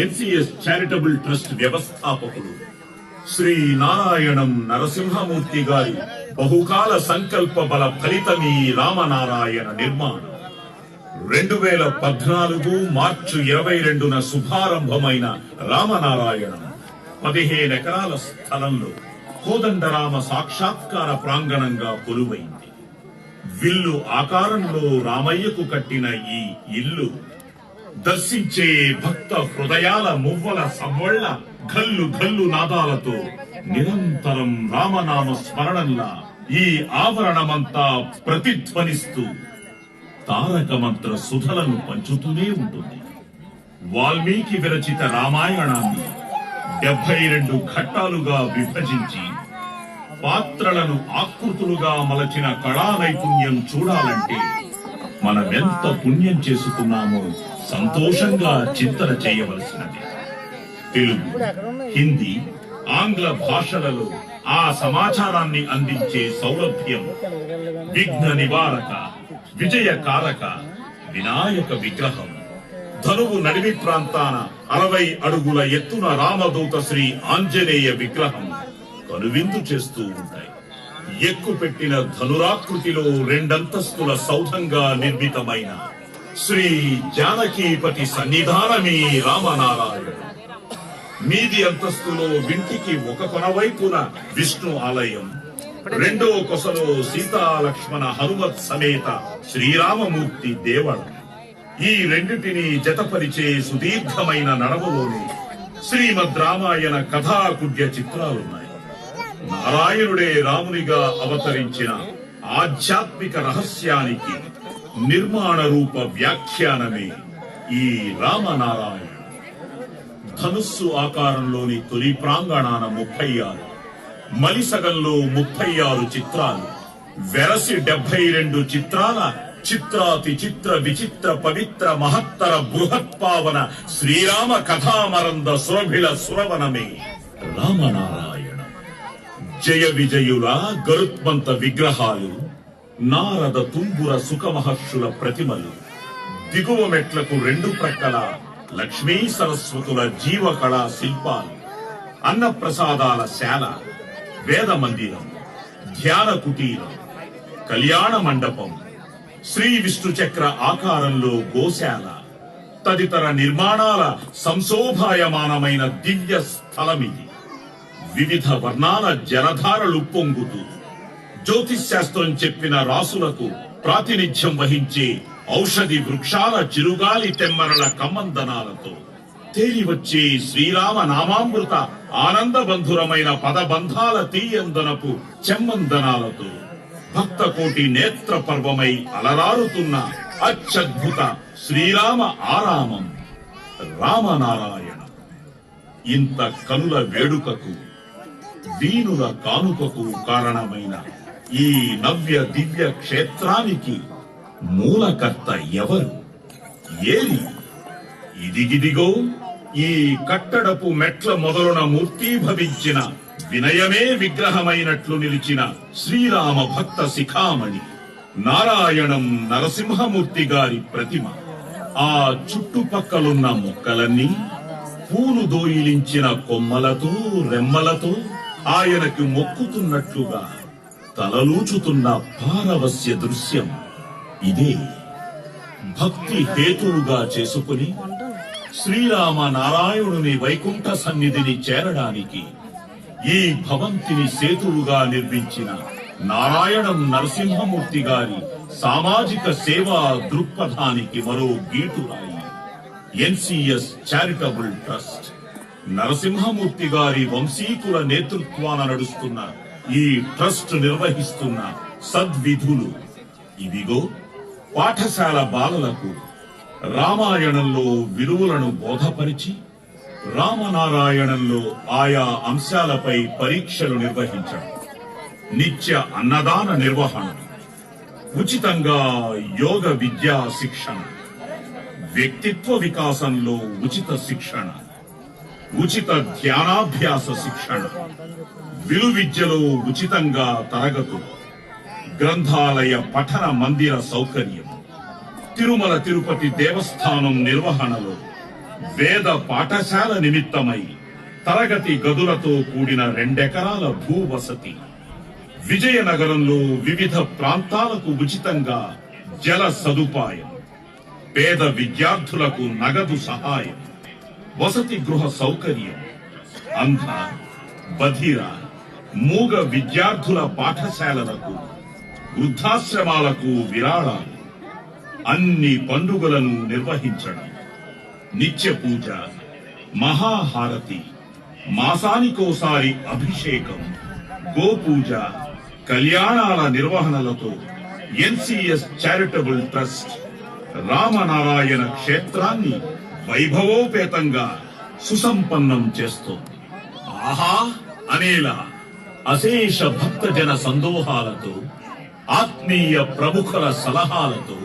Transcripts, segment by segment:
NCS charitable trust వ్యవస్థాపకులు శ్రీ నారాయణం నరసింహమూర్తి గారి బహుకాల సంకల్ప బల ఫలితమీ రామనారాయణ నిర్మాణం 2014 మార్చి 22న శుభారంభమైన రామనారాయణం 15 ఎకరాల స్థలంలో కోదండరామ సాక్షాత్కార ప్రాంగణంగా కొలువైంది. విల్లు ఆకారంలో రామయ్యకు కట్టిన ఈ ఇల్లు దర్శించే భక్త హృదయాల మువ్వల సవ్వళ్ల ఘల్లు ఘల్లు నాదాలతో నిరంతరం రామనామ స్మరణంలా ఈ ఆవరణమంతా ప్రతిధ్వనిస్తూ తారక మంత్ర సుధలను పంచుతూనే ఉంటుంది. వాల్మీకి విరచిత రామాయణాన్ని 72 ఘట్టాలుగా విభజించి పాత్రలను ఆకృతులుగా మలచిన కళా నైపుణ్యం చూడాలంటే మనమెంత పుణ్యం చేసుకున్నామో సంతోషంగా చింతన చేయవలసినది. తెలుగు, హిందీ, ఆంగ్ల భాషలలో ఆ సమాచారాన్ని అందించే సౌలభ్యం విఘ్న నివారక, విజయకారక వినాయక విగ్రహం, ధనువు నడిమి ప్రాంతాన 60 అడుగుల ఎత్తున రామదూత శ్రీ ఆంజనేయ విగ్రహం కనువిందు చేస్తూ ఉంటాయి. ఎక్కుపెట్టిన ధనురాకృతిలో 2 అంతస్తుల సౌధంగా నిర్మితమైన శ్రీ జానకీపతి సన్నిధానమీ రామనారాయణ. మీది అంతస్తులో వింటికి ఒక కొనవైపున విష్ణు ఆలయం, రెండో కొసలో సీతా లక్ష్మణ హనుమత్ సమేత శ్రీరామమూర్తి దేవళం. ఈ రెండిటిని జతపరిచే సుదీర్ఘమైన నడవలోని శ్రీమద్ రామాయణ కథాకుడ్య చిత్రాలున్నాయి. నారాయణుడే రామునిగా అవతరించిన ఆధ్యాత్మిక రహస్యానికి నిర్మాణ రూప వ్యాఖ్యానమే ఈ రామనారాయణ. ధనుస్సు ఆకారంలోని తొలి ప్రాంగణాన 36, మలిసగంలో 36 చిత్రాలు, వెరసి 72 చిత్రాల చిత్రాతి చిత్ర విచిత్ర పవిత్ర మహత్తర బృహత్పావన శ్రీరామ కథామరంద సురభిల సురవనమే రామనారాయణ. జయ విజయుల గరుత్మంత విగ్రహాలు, నారద తుంబుర సుఖమహర్షుల ప్రతిమలు, దిగువ మెట్లకు 2 ప్రక్కల లక్ష్మీ సరస్వతుల జీవకళా శిల్పాలు, అన్నప్రసాదాల శాల, వేద మందిరం, ధ్యాన కుటీరం, కళ్యాణ మండపం, శ్రీ విష్ణు చక్ర ఆకారంలో గోశాల తదితర నిర్మాణాల సంశోభాయమానమైన దివ్య స్థలమిది. వివిధ వర్ణాల జలధారలు పొంగుతూ జ్యోతిశాస్త్రం చెప్పిన రాసులకు ప్రాతినిధ్యం వహించే ఔషధి వృక్షాల చిరుగాలి తెమ్మరల కమ్మందనాలతో తేలివచ్చే శ్రీరామ నామామృత ఆనందబంధురమైన పదబంధాల తీయందనపు చెమ్మందనాలతో భక్త కోటి నేత్ర పర్వమై అలరారుతున్న అత్యద్భుత శ్రీరామ ఆరామం రామనారాయణ. ఇంత కనుల వేడుకకు, దీనుల కానుకకు కారణమైన ఈ నవ్య దివ్య క్షేత్రానికి మూలకర్త ఎవరు? ఏరి ఇదిగిదిగో ఈ కట్టడపు మెట్ల మొదలున మూర్తీభవించిన వినయమే విగ్రహమైనట్లు నిలిచిన శ్రీరామ భక్త శిఖామణి నారాయణం నరసింహమూర్తి గారి ప్రతిమ. ఆ చుట్టుపక్కలున్న మొక్కలన్నీ పూలు దోయిలించిన కొమ్మలతో రెమ్మలతో ఆయనకు మొక్కుతున్నట్లుగా తలలూచుతున్న పారవస్య దృశ్యం ఇదే. భక్తి హేతువుగా చేసుకుని శ్రీరామ నారాయణుని వైకుంఠ సన్నిధిని చేరడానికి ఈ భవంతిని సేతువుగా నిర్మించిన నారాయణం నరసింహమూర్తి గారి సామాజిక సేవా దృక్పథానికి మరో గీటురాయి ఎన్సిఎస్ చారిటబుల్ ట్రస్ట్. నరసింహమూర్తి గారి వంశీకుల నేతృత్వాన నడుస్తున్న ఈ ట్రస్ట్ నిర్వహిస్తున్న సద్విధులు ఇదిగో. పాఠశాల బాలలకు రామాయణంలో విలువలను బోధపరిచి రామనారాయణంలో ఆయా అంశాలపై పరీక్షలు నిర్వహించడం, నిత్య అన్నదాన నిర్వహణ, ఉచితంగా యోగ విద్యా శిక్షణ, వ్యక్తిత్వ వికాసంలో ఉచిత శిక్షణ, ఉచిత ధ్యానాభ్యాస శిక్షణ, విలువిద్యలో ఉచితంగా తరగతులు, గ్రంథాలయ పఠన మందిర సౌకర్యం, తిరుమల తిరుపతి దేవస్థానం నిర్వహణలో వేద పాఠశాల నిమిత్తమై తరగతి గదులతో కూడిన 2 ఎకరాల భూవసతి, విజయనగరంలో వివిధ ప్రాంతాలకు ఉచితంగా జల సదుపాయం, పేద విద్యార్థులకు నగదు సహాయం, వసతి గృహ సౌకర్యం, అంధ, బధిర, మూగ విద్యార్థుల పాఠశాలలకు, వృద్ధాశ్రమాలకు విరాళాలు, అన్ని పండుగలను నిర్వహించడం, నిత్య పూజ, మహాహారతి, మాసానికోసారి అభిషేకం, గోపూజ, కళ్యాణాల నిర్వహణలతో ఎన్సిఎస్ చారిటబుల్ ట్రస్ట్ రామనారాయణ క్షేత్రాన్ని వైభవోపేతంగా సుసంపన్నం చేస్తోంది. ఆహా అనేలా అశేష భక్తజన సందోహాలతో, ఆత్మీయ ప్రముఖుల సలహాలతో,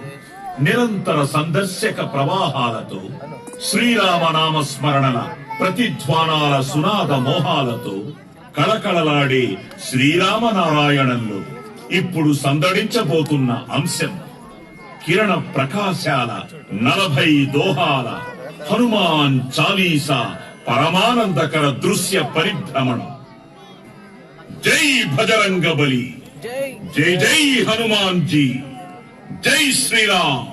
నిరంతర సందర్శక ప్రవాహాలతో, శ్రీరామనామ స్మరణల ప్రతిధ్వానాల సునాద మోహాలతో కళకళలాడే శ్రీరామనారాయణంలో ఇప్పుడు సందడించబోతున్న అంశం కిరణ ప్రకాశాల 40 దోహాల హనుమాన్ చాలీసా పరమానందకర దృశ్య పరిభ్రమణం. జై భజరంగ బలి, జై జై హనుమాన్ జీ, జై శ్రీరామ్,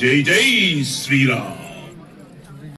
జై జై శ్రీరామ్.